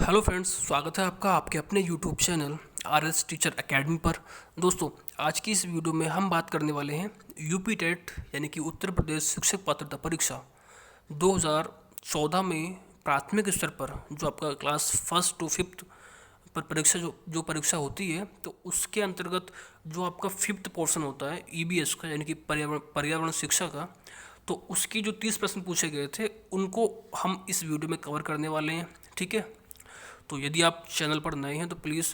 Hello friends, स्वागत है आपका आपके अपने YouTube channel R S teacher academy पर। दोस्तों, आज की इस वीडियो में हम बात करने वाले हैं यूपी टेट यानी कि उत्तर प्रदेश शिक्षक पात्रता परीक्षा 2014 में प्राथमिक स्तर पर जो आपका क्लास फर्स्ट टू फिफ्थ पर परीक्षा जो परीक्षा होती है, तो उसके अंतर्गत जो आपका फिफ्थ पोर्शन होता है ईबीएस का यानी कि पर्यावरण शिक्षा का, तो उसकी जो 30 प्रश्न पूछे गए थे उनको हम इस वीडियो में कवर करने वाले हैं। ठीक है, तो यदि आप चैनल पर नए हैं तो प्लीज़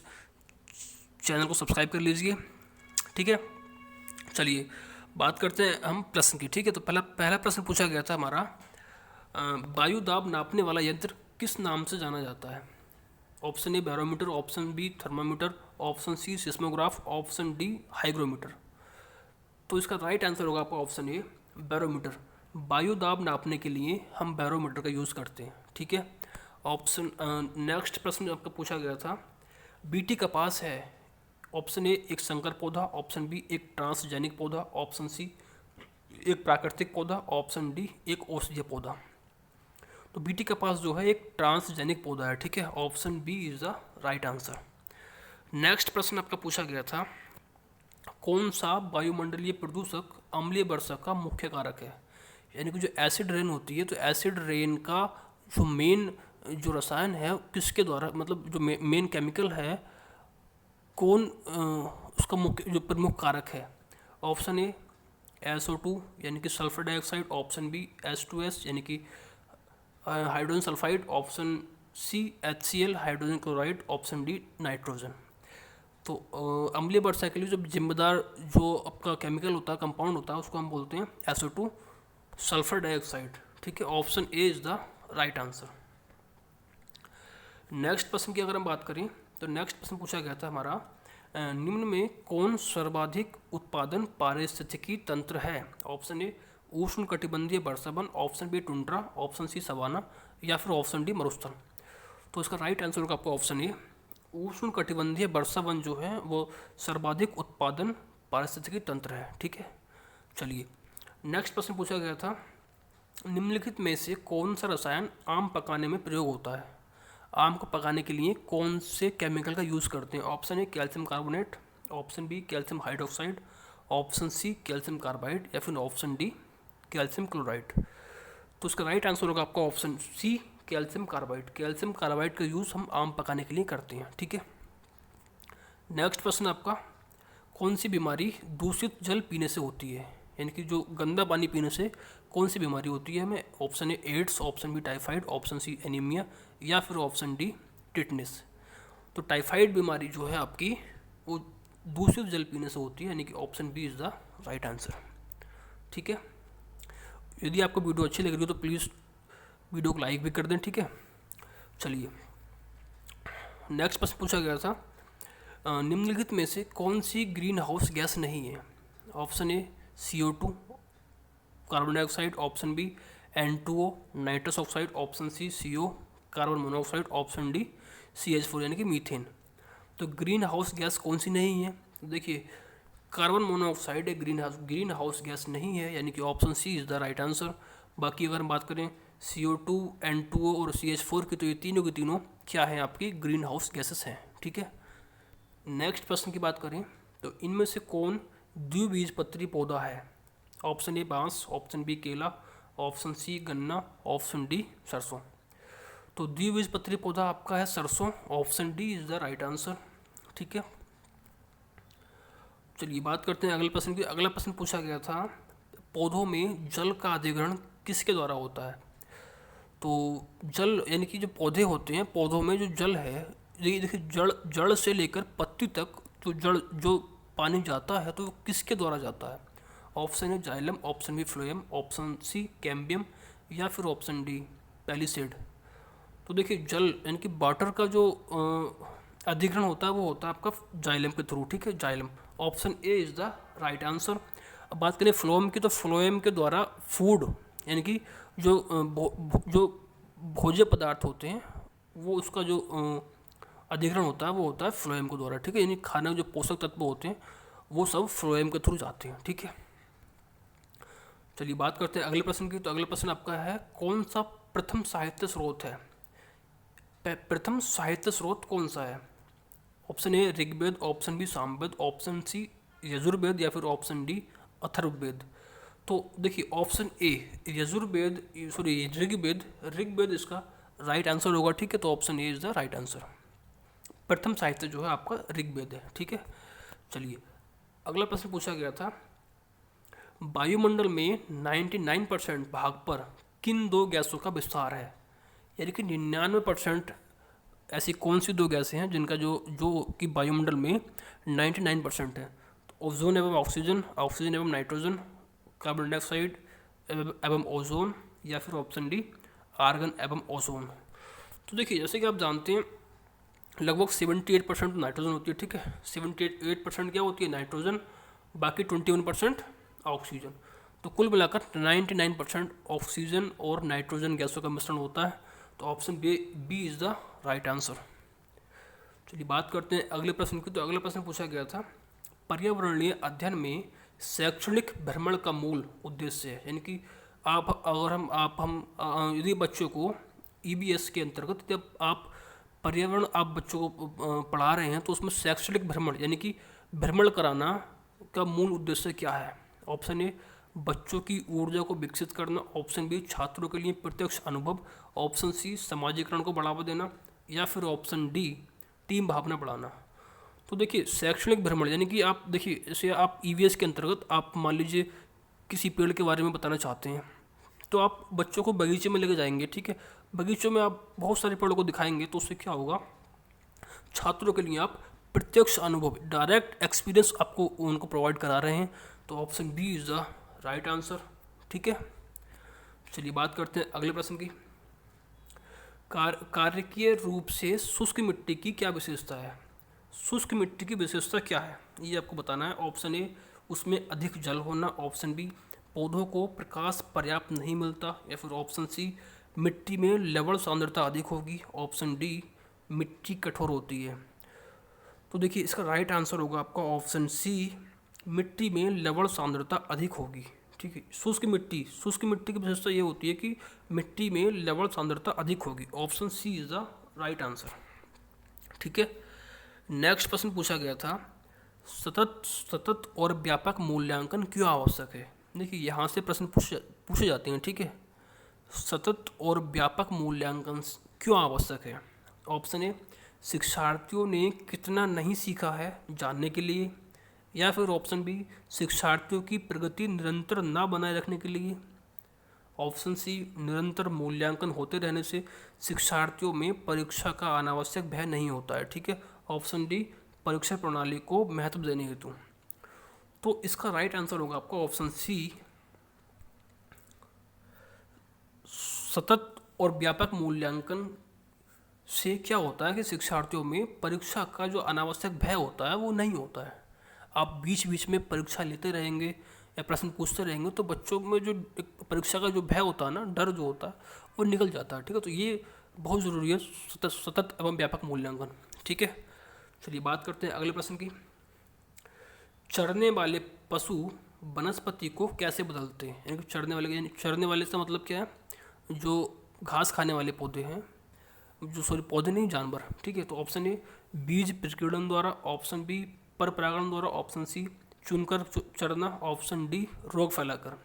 चैनल को सब्सक्राइब कर लीजिए। ठीक है, चलिए बात करते हैं हम प्रश्न की। ठीक है, तो पहला पहला प्रश्न पूछा गया था हमारा, वायु दाब नापने वाला यंत्र किस नाम से जाना जाता है? Option A barometer, option B thermometer, option C seismograph, option D hygrometer. तो इसका राइट आंसर होगा आपका ऑप्शन ए बैरोमीटर। वायु दाब नापने के लिए हम बैरोमीटर का यूज़ करते हैं। ठीक है, ऑप्शन नेक्स्ट प्रश्न आपका पूछा गया था, बीटी कपास है। ऑप्शन ए एक संकर पौधा, ऑप्शन बी एक ट्रांसजेनिक पौधा, ऑप्शन सी एक प्राकृतिक पौधा, ऑप्शन डी एक औषधीय पौधा। तो बीटी कपास जो है एक ट्रांसजेनिक पौधा है। ठीक है, option B is the right answer. Next प्रश्न आपका पूछा गया था, कौन सा वायुमंडलीय प्रदूषक अम्लीय वर्षा का मुख्य कारक है? यानी कि जो एसिड रेन होती है, तो एसिड रेन का जो मेन जो रसायन है किसके द्वारा, मतलब जो मेन केमिकल है, कौन उसका मुख्य जो प्रमुख कारक है? ऑप्शन ए SO2 यानी कि sulphur dioxide, option B H2S यानी कि hydrogen sulphide, option C HCl hydrogen chloride, option D nitrogen. तो अम्लीय वर्षा के लिए जो जिम्मेदार जो आपका केमिकल होता है, कंपाउंड होता है, उसको हम बोलते हैं SO2 सल्फर डाइऑक्साइड। ठीक है, option A is the right answer. Next प्रश्न की अगर हम बात करें, तो नेक्स्ट प्रश्न पूछा गया था हमारा, निम्न में कौन सर्वाधिक उत्पादन पारिस्थितिकी तंत्र है? ऑप्शन ए उष्ण कटिबंधीय वर्षावन, option B tundra, option C savanna या फिर ऑप्शन डी मरुस्थल। तो इसका राइट आंसर होगा आपका ऑप्शन ए उष्ण कटिबंधीय वर्षावन जो है वो सर्वाधिक उत्पादन पारिस्थितिकी तंत्र है। ठीक है, चलिए नेक्स्ट प्रश्न पूछा गया था, निम्नलिखित में से कौन सा रसायन आम पकाने में प्रयोग होता है? आम को पकाने के लिए कौन से केमिकल का यूज़ करते हैं? Option A calcium carbonate, option B calcium hydroxide, option C calcium carbide या फिर ऑप्शन डी कैल्शियम क्लोराइड। तो इसका राइट आंसर होगा आपका option C calcium carbide. Calcium carbide का यूज़ हम आम पकाने के लिए करते हैं। ठीक है, नेक्स्ट प्रश्न आपका, कौन सी बीमारी दूषित जल पीने से होती है? यानी कि जो गंदा पानी पीने से कौन सी बीमारी होती है हमें? Option A AIDS, option B typhoid, option C anaemia या फिर ऑप्शन डी टिटनेस। तो टाइफाइड बीमारी जो है आपकी वो दूषित जल पीने से होती है, यानी कि option B is the right answer. ठीक है, यदि आपको वीडियो अच्छी लग रही हो तो प्लीज़ वीडियो को लाइक भी कर दें। ठीक है, चलिए नेक्स्ट प्रश्न पूछा गया था, निम्नलिखित में से कौन सी ग्रीन हाउस गैस नहीं है? Option A CO2 carbon dioxide, option B N2O nitrous oxide, option C CO carbon monoxide, option D CH4 यानी कि मीथेन। तो ग्रीन हाउस गैस कौन सी नहीं है? तो देखिए कार्बन मोनोऑक्साइड एक ग्रीन हाउस गैस नहीं है, यानी कि option C is the right answer. बाकी अगर हम बात करें CO2, N2O और CH4 की, तो ये तीनों की तीनों क्या है आपकी ग्रीन हाउस गैसेस हैं। ठीक है, नेक्स्ट प्रश्न की बात करें, तो इनमें से कौन द्विबीजपत्री पौधा है? ऑप्शन ए बांस, ऑप्शन बी केला, ऑप्शन सी गन्ना, ऑप्शन डी सरसों। तो द्विबीजपत्री पौधा आपका है सरसों, option D is the right answer. ठीक है, चलिए बात करते हैं अगले प्रश्न की। अगला प्रश्न पूछा गया था, पौधों में जल का अधिग्रहण किसके द्वारा होता है? तो जल यानी कि जो पौधे होते हैं, पौधों में जो जल है, ये देखिए जड़ जड़ से लेकर पत्ती तक जो पानी जाता है तो वो किसके द्वारा जाता है? ऑप्शन है xylem, option B phloem, option C cambium या फिर ऑप्शन डी पैलिसेड। तो देखिए जल यानी कि वाटर का जो अधिग्रहण होता है वो होता है आपका जाइलम के थ्रू। ठीक है, xylem, option A is the right answer. अब बात करें फ्लोएम की, तो फ्लोएम के द्वारा फूड यानी कि जो भोज्य पदार्थ होते हैं वो उसका जो अधिग्रहण होता है वो होता है फ्लोएम के द्वारा। ठीक है, यानी खाने के जो पोषक तत्व होते हैं वो सब फ्लोएम के थ्रू जाते हैं। ठीक है, चलिए बात करते हैं अगले प्रश्न की। तो अगला प्रश्न आपका है, कौन सा प्रथम साहित्य स्रोत है? प्रथम साहित्य स्रोत कौन सा है? Option A Rigveda, option B Samaveda, option C Yajurveda या फिर ऑप्शन डी अथर्ववेद। तो देखिए option A Yajurveda, sorry Rigveda, Rigveda इसका राइट आंसर होगा, ठीक है। तो option A is the right answer. प्रथम साहित्य जो है आपका ऋग्वेद है, ठीक है। चलिए अगला प्रश्न पूछा गया था, वायुमंडल में 99% भाग पर किन दो गैसों का विस्तार है? यानी कि 99% ऐसी कौन सी दो गैसें हैं जिनका जो जो कि वायुमंडल में 99% है? तो ओजोन एवं ऑक्सीजन, ऑक्सीजन एवं नाइट्रोजन, कार्बन डाइऑक्साइड एवं ओजोन, या फिर ऑप्शन डी आर्गन एवं ओजोन। तो देखिए जैसे कि आप जानते हैं लगभग 78% नाइट्रोजन होती है, ठीक है। 78% क्या होती है? नाइट्रोजन, बाकी 21% ऑक्सीजन। तो कुल मिलाकर 99% ऑक्सीजन और नाइट्रोजन गैसों का मिश्रण होता है। तो option B is the right answer. चलिए बात करते हैं अगले प्रश्न की। तो अगला प्रश्न पूछा गया था, पर्यावरणीय अध्ययन में शैक्षणिक भ्रमण का मूल उद्देश्य है। यानी कि यदि बच्चों को ईबीएस के अंतर्गत जब आप पर्यावरण आप बच्चों को पढ़ा रहे हैं तो उसमें शैक्षणिक भ्रमण यानी कि भ्रमण कराना का मूल उद्देश्य क्या है? ऑप्शन ए बच्चों की ऊर्जा को विकसित करना, ऑप्शन बी छात्रों के लिए प्रत्यक्ष अनुभव, ऑप्शन सी समाजीकरण को बढ़ावा देना, या फिर ऑप्शन डी टीम भावना बढ़ाना। तो देखिए शैक्षणिक भ्रमण यानी कि आप देखिए जैसे आप ईवीएस के अंतर्गत आप मान लीजिए किसी पेड़ के बारे में बताना चाहते हैं तो आप बच्चों को बगीचे में लेके जाएंगे, ठीक है। बगीचों में आप बहुत सारे पेड़ों को दिखाएंगे तो उससे क्या होगा, छात्रों के लिए आप प्रत्यक्ष अनुभव डायरेक्ट एक्सपीरियंस आपको उनको प्रोवाइड करा रहे हैं। तो option B is the right answer, ठीक है। चलिए बात करते हैं अगले प्रश्न की। कार्यकीय रूप से शुष्क मिट्टी की क्या विशेषता है? शुष्क मिट्टी की विशेषता क्या है ये आपको बताना है। ऑप्शन ए उसमें अधिक जल होना, ऑप्शन बी पौधों को प्रकाश पर्याप्त नहीं मिलता, या फिर ऑप्शन सी मिट्टी में लवण सांद्रता अधिक होगी, ऑप्शन डी मिट्टी कठोर होती है। तो देखिए इसका राइट आंसर होगा आपका ऑप्शन सी, मिट्टी में लवण सांद्रता अधिक होगी, ठीक है। शुष्क मिट्टी की विशेषता ये होती है कि मिट्टी में लवण सांद्रता अधिक होगी। Option C is the right answer, ठीक है। नेक्स्ट प्रश्न पूछा गया था, सतत और व्यापक मूल्यांकन क्यों आवश्यक है? देखिए यहाँ से प्रश्न पूछे जाते हैं, ठीक है। सतत और व्यापक मूल्यांकन क्यों आवश्यक है? ऑप्शन ए शिक्षार्थियों ने कितना नहीं सीखा है जानने के लिए, या फिर ऑप्शन बी शिक्षार्थियों की प्रगति निरंतर ना बनाए रखने के लिए, ऑप्शन सी निरंतर मूल्यांकन होते रहने से शिक्षार्थियों में परीक्षा का अनावश्यक भय नहीं होता है, ठीक है। ऑप्शन डी परीक्षा प्रणाली को महत्व देने हेतु। तो इसका राइट आंसर होगा आपका ऑप्शन सी, सतत और व्यापक मूल्यांकन से क्या होता है कि शिक्षार्थियों में परीक्षा का जो अनावश्यक भय होता है वो नहीं होता है। आप बीच बीच में परीक्षा लेते रहेंगे या प्रश्न पूछते रहेंगे तो बच्चों में जो परीक्षा का जो भय होता है ना, डर जो होता है वो निकल जाता है, ठीक है। तो ये बहुत ज़रूरी है सतत एवं व्यापक मूल्यांकन, ठीक है। चलिए बात करते हैं अगले प्रश्न की। चरने वाले पशु वनस्पति को कैसे बदलते हैं? यानी कि चरने वाले से मतलब क्या है, जो घास खाने वाले पौधे हैं, पौधे नहीं जानवर, ठीक है। तो ऑप्शन ए बीज प्रकीर्णन द्वारा, ऑप्शन बी पर परागण द्वारा, ऑप्शन सी चुनकर चरना, ऑप्शन डी रोग फैलाकर।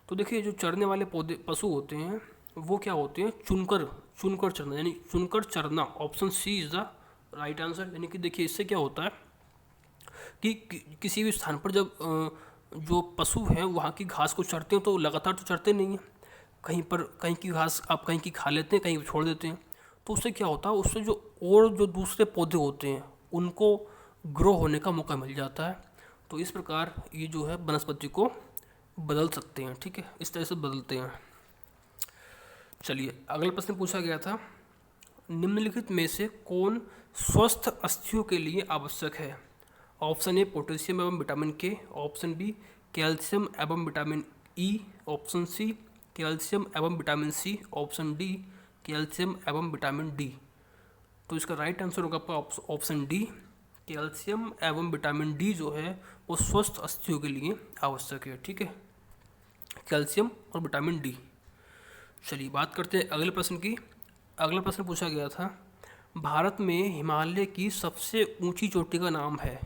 तो देखिए जो चरने वाले पशु होते हैं वो क्या होते हैं, चुनकर चरना, यानी चुनकर चरना। Option C is the right answer. यानी कि देखिए इससे क्या होता है कि किसी भी स्थान पर जब जो पशु हैं वहाँ की घास को चरते हैं तो लगातार तो चरते नहीं हैं, कहीं की घास आप कहीं की खा लेते हैं, कहीं छोड़ देते हैं। तो उससे क्या होता है, उससे जो दूसरे पौधे होते हैं उनको ग्रो होने का मौका मिल जाता है। तो इस प्रकार ये जो है वनस्पति को बदल सकते हैं, ठीक है, इस तरह से बदलते हैं। चलिए अगला प्रश्न पूछा गया था, निम्नलिखित में से कौन स्वस्थ अस्थियों के लिए आवश्यक है? ऑप्शन ए पोटेशियम एवं vitamin K, option B calcium एवं vitamin E, option C calcium एवं vitamin C, option D calcium एवं विटामिन डी। तो इसका राइट आंसर होगा आपका ऑप्शन डी, कैल्शियम एवं विटामिन डी जो है वो स्वस्थ अस्थियों के लिए आवश्यक है, ठीक है, कैल्शियम और विटामिन डी। चलिए बात करते हैं अगले प्रश्न की। अगला प्रश्न पूछा गया था, भारत में हिमालय की सबसे ऊंची चोटी का नाम है।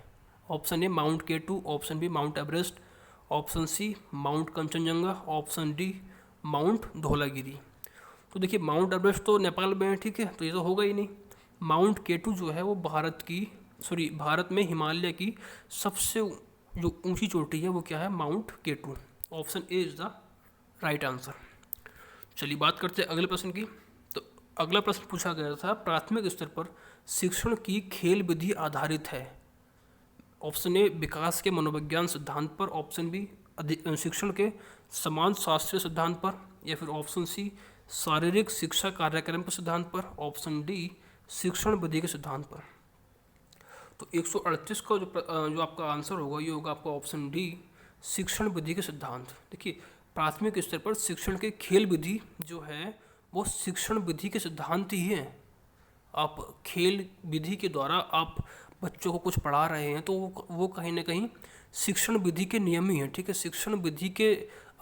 Option A mount K two, option B mount Everest, option C mount Kanchenjunga, option D mount Dhaulagiri. तो देखिए माउंट एवरेस्ट तो नेपाल में है, ठीक है, तो ये तो होगा ही नहीं। माउंट केटू जो है वो भारत में हिमालय की सबसे जो ऊंची चोटी है वो क्या है, mount K two. Option A is the right answer. चलिए बात करते हैं अगले प्रश्न की। तो अगला प्रश्न पूछा गया था, प्राथमिक स्तर पर शिक्षण की खेल विधि आधारित है। ऑप्शन ए विकास के मनोविज्ञान सिद्धांत पर, ऑप्शन बी शिक्षण के समाज शास्त्रीय सिद्धांत पर, या फिर ऑप्शन सी शारीरिक शिक्षा कार्यक्रम के सिद्धांत पर, ऑप्शन डी शिक्षण विधि के सिद्धांत पर। तो 138 का जो आपका आंसर होगा ये होगा आपका ऑप्शन डी शिक्षण विधि के सिद्धांत। देखिए प्राथमिक स्तर पर शिक्षण के खेल विधि जो है वो शिक्षण विधि के सिद्धांत ही है। आप खेल विधि के द्वारा आप बच्चों को कुछ पढ़ा रहे हैं तो वो कहीं ना कहीं शिक्षण विधि के नियम ही हैं, ठीक है। शिक्षण विधि के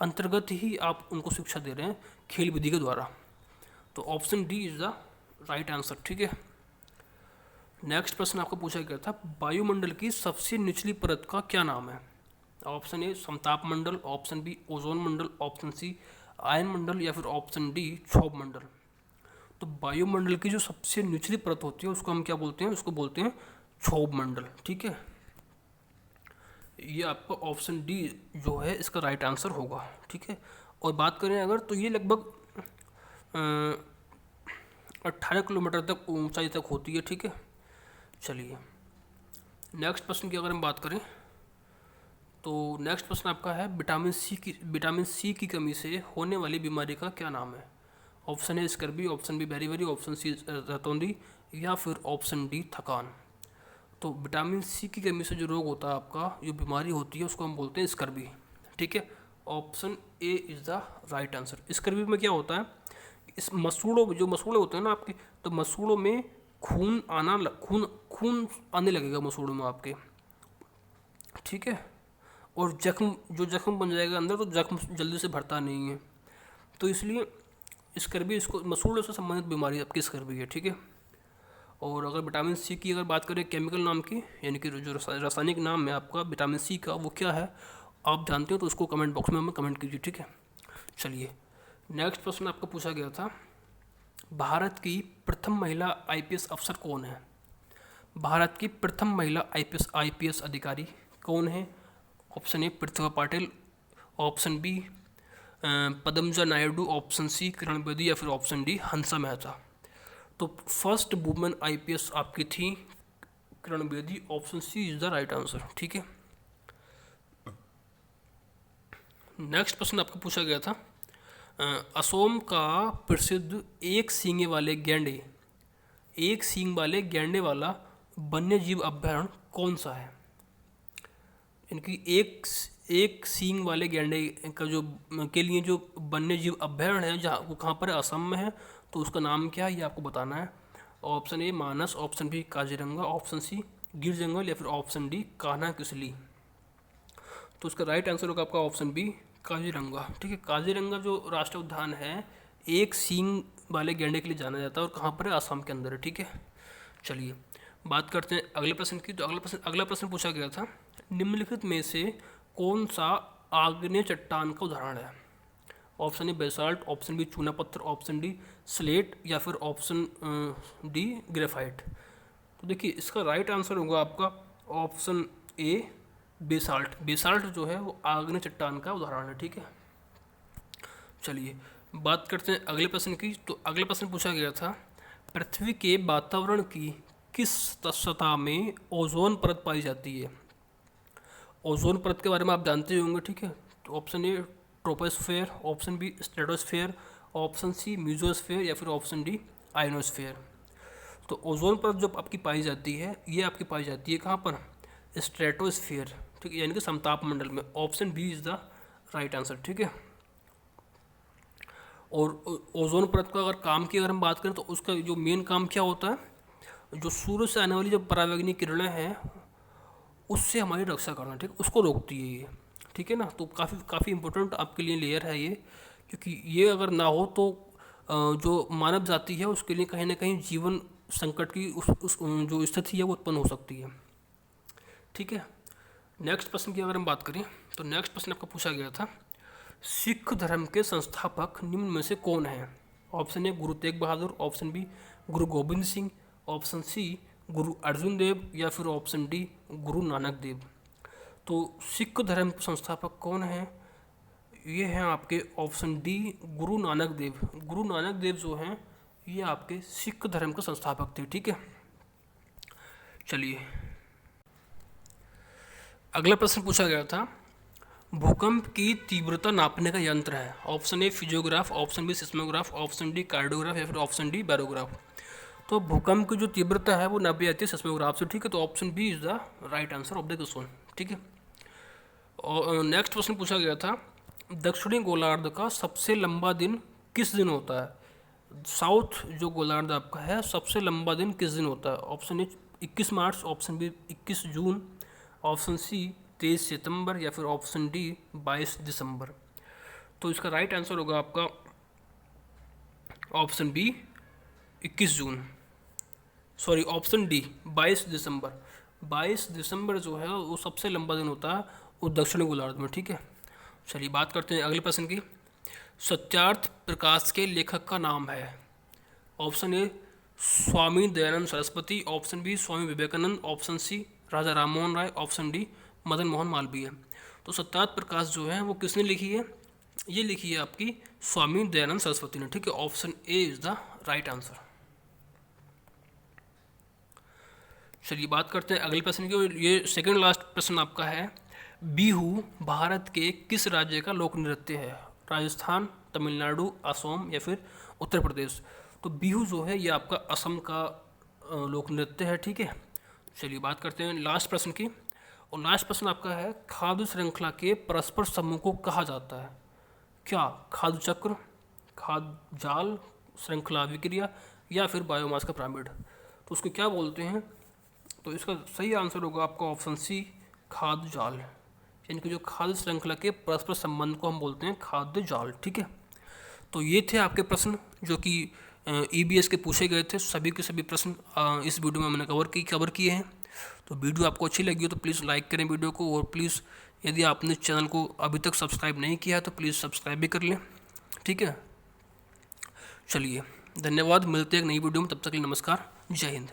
अंतर्गत ही आप उनको शिक्षा दे रहे हैं खेल विधि के द्वारा। तो option D is the right answer, ठीक है। नेक्स्ट प्रश्न आपको पूछा गया था, वायुमंडल की सबसे निचली परत का क्या नाम है। ऑप्शन ए समताप मंडल, ऑप्शन बी ओजोन मंडल, ऑप्शन सी आयन मंडल, या फिर ऑप्शन डी क्षोभ मंडल। तो वायुमंडल की जो सबसे निचली परत होती है उसको हम क्या बोलते हैं, उसको बोलते हैं क्षोभ मंडल, ठीक है। ये आपका ऑप्शन डी जो है इसका राइट आंसर होगा, ठीक है। और बात करें अगर तो ये लगभग 18 किलोमीटर तक ऊंचाई तक होती है, ठीक है। चलिए नेक्स्ट प्रश्न की अगर हम बात करें तो नेक्स्ट प्रश्न आपका है, विटामिन सी की कमी से होने वाली बीमारी का क्या नाम है। Option A scurvy, option B beriberi, option C रतौंधी, या फिर ऑप्शन डी थकान। तो विटामिन सी की कमी से जो रोग होता है आपका, जो बीमारी होती है उसको हम बोलते हैं स्कर्वी, ठीक है। Option A is the right answer. Scurvy में क्या होता है, इस मसूड़े होते हैं ना आपके, तो मसूड़ों में खून आने लगेगा मसूड़ों में आपके, ठीक है। और जख्म बन जाएगा अंदर, तो जख्म जल्दी से भरता नहीं है, तो इसलिए स्कर्वी इसको मसूड़ों से संबंधित बीमारी आपकी स्कर्वी है, ठीक है। और अगर विटामिन सी की अगर बात करें केमिकल नाम की, यानी कि जो रासायनिक नाम है आपका विटामिन सी का, वो क्या है आप जानते हो तो उसको कमेंट बॉक्स में हमें कमेंट कीजिए, ठीक है। चलिए नेक्स्ट प्रश्न आपको पूछा गया था, भारत की प्रथम महिला आईपीएस अफसर कौन है। भारत की प्रथम महिला आईपीएस अधिकारी कौन है। Option A Pratibha Patil, option B Padmaja Naidu, option C Kiran Bedi, या फिर ऑप्शन डी हंसा मेहता। तो फर्स्ट वुमेन आईपीएस आपकी थी Kiran Bedi. Option C is the right answer, ठीक है। नेक्स्ट प्रश्न आपको पूछा गया था, असोम का प्रसिद्ध एक सींग वाले गैंडे वाला वन्य जीव अभ्यारण्य कौन सा है। इनकी एक सींग वाले गैंडे का जो के लिए जो वन्य जीव अभ्यारण्य है जहाँ वो कहाँ पर है, असम में है, तो उसका नाम क्या है ये आपको बताना है। Option A Manas, option B Kaziranga, option C Gir जंगल, या फिर ऑप्शन डी कान्हा किसली। तो उसका राइट आंसर होगा आपका ऑप्शन बी काजीरंगा, ठीक है। काजीरंगा जो राष्ट्रीय उद्यान है एक सींग वाले गैंडे के लिए जाना जाता है, और कहाँ पर है, असम के अंदर है, ठीक है। चलिए बात करते हैं अगले प्रश्न की। तो अगला प्रश्न पूछा गया था, निम्नलिखित में से कौन सा आग्नेय चट्टान का उदाहरण है। Option A basalt, option B चूना पत्थर, ऑप्शन डी स्लेट, या फिर ऑप्शन डी ग्रेफाइट। तो देखिए इसका राइट आंसर होगा आपका ऑप्शन ए बेसाल्ट जो है वो आग्नेय चट्टान का उदाहरण है, ठीक है। चलिए बात करते हैं अगले प्रश्न की। तो अगले प्रश्न पूछा गया था, पृथ्वी के वातावरण की किस सतह में ओजोन परत पाई जाती है। ओजोन परत के बारे में आप जानते होंगे, ठीक है। तो option A troposphere, option B stratosphere, option C mesosphere, या फिर ऑप्शन डी आयनोस्फेयर। तो ओजोन परत जो आपकी पाई जाती है ये आपकी पाई जाती है कहाँ पर, स्ट्रेटोस्फेयर, ठीक है, यानी कि समताप मंडल में। Option B is the right answer, ठीक है। और ओजोन परत का अगर काम की अगर हम बात करें तो उसका जो मेन काम क्या होता है, जो सूर्य से आने वाली जो परावैंगनी किरणें हैं उससे हमारी रक्षा करना, ठीक है, उसको रोकती है ये, ठीक है ना। तो काफ़ी इंपॉर्टेंट आपके लिए लेयर है ये, क्योंकि ये अगर ना हो तो जो मानव जाति है उसके लिए कहीं ना कहीं जीवन संकट की उस जो स्थिति है वो उत्पन्न हो सकती है। ठीक है, नेक्स्ट प्रश्न की अगर हम बात करें तो नेक्स्ट प्रश्न आपका पूछा गया था, सिख धर्म के संस्थापक निम्न में से कौन है? ऑप्शन ए गुरु तेग बहादुर, ऑप्शन बी गुरु गोविंद सिंह, ऑप्शन सी गुरु अर्जुन देव, या फिर ऑप्शन डी गुरु नानक देव। तो सिख धर्म के संस्थापक कौन है? ये हैं आपके ऑप्शन डी गुरु नानक देव। गुरु नानक देव जो हैं ये आपके सिख धर्म के संस्थापक थे। ठीक है, चलिए अगला प्रश्न पूछा गया था, भूकंप की तीव्रता नापने का यंत्र है। Option A physiograph, option B seismograph, option D cardiograph, या फिर ऑप्शन डी बैरोग्राफ। तो भूकंप की जो तीव्रता है वो नापी जाती है सिस्मोग्राफ से। ठीक है, तो option B is the right answer of the question. ठीक है, और नेक्स्ट प्रश्न पूछा गया था, दक्षिणी गोलार्ध का सबसे लंबा दिन किस दिन होता है? साउथ जो गोलार्ध आपका है सबसे लंबा दिन किस दिन होता है? Option A 21 March, option B 21 June, option C 23 सितंबर, या फिर ऑप्शन डी 22 दिसंबर। तो इसका राइट आंसर होगा आपका ऑप्शन बी 21 जून, सॉरी ऑप्शन डी 22 दिसंबर। 22 दिसंबर जो है वो सबसे लंबा दिन होता है वो दक्षिणी गोलार्ध में। ठीक है, चलिए बात करते हैं अगले प्रश्न की, सत्यार्थ प्रकाश के लेखक का नाम है। Option A Swami Dayanand Saraswati, option B Swami Vivekananda, option C Raja Rammohan Roy, option D Madan Mohan Malviya. तो सत्यार्थ प्रकाश जो है वो किसने लिखी है? ये लिखी है आपकी स्वामी दयानंद सरस्वती ने। ठीक है, option A is the right answer. चलिए बात करते हैं अगले प्रश्न की, ये सेकंड लास्ट प्रश्न आपका है, बिहू भारत के किस राज्य का लोक नृत्य है? राजस्थान, तमिलनाडु, असम, या फिर उत्तर प्रदेश। तो बिहू जो है ये आपका असम का लोक नृत्य है। ठीक है, चलिए बात करते हैं लास्ट प्रश्न की, और लास्ट प्रश्न आपका है, खाद्य श्रृंखला के परस्पर समूह को कहा जाता है? क्या खाद्य चक्र, खाद्य जाल, श्रृंखला अभिक्रिया, या फिर बायोमास का पिरामिड। तो उसको क्या बोलते हैं? तो इसका सही आंसर होगा आपका ऑप्शन सी खाद्य जाल, यानी कि जो खाद्य श्रृंखला के परस्पर संबंध को हम बोलते हैं खाद्य जाल। ठीक है, तो ये थे आपके प्रश्न जो कि EBS के पूछे गए थे। सभी के सभी प्रश्न इस वीडियो में मैंने कवर किए हैं। तो वीडियो आपको अच्छी लगी हो तो प्लीज़ लाइक करें वीडियो को, और प्लीज़ यदि आपने चैनल को अभी तक सब्सक्राइब नहीं किया तो प्लीज़ सब्सक्राइब भी कर लें। ठीक है, चलिए धन्यवाद, मिलते हैं एक नई वीडियो में, तब तक के लिए नमस्कार, जय हिंद।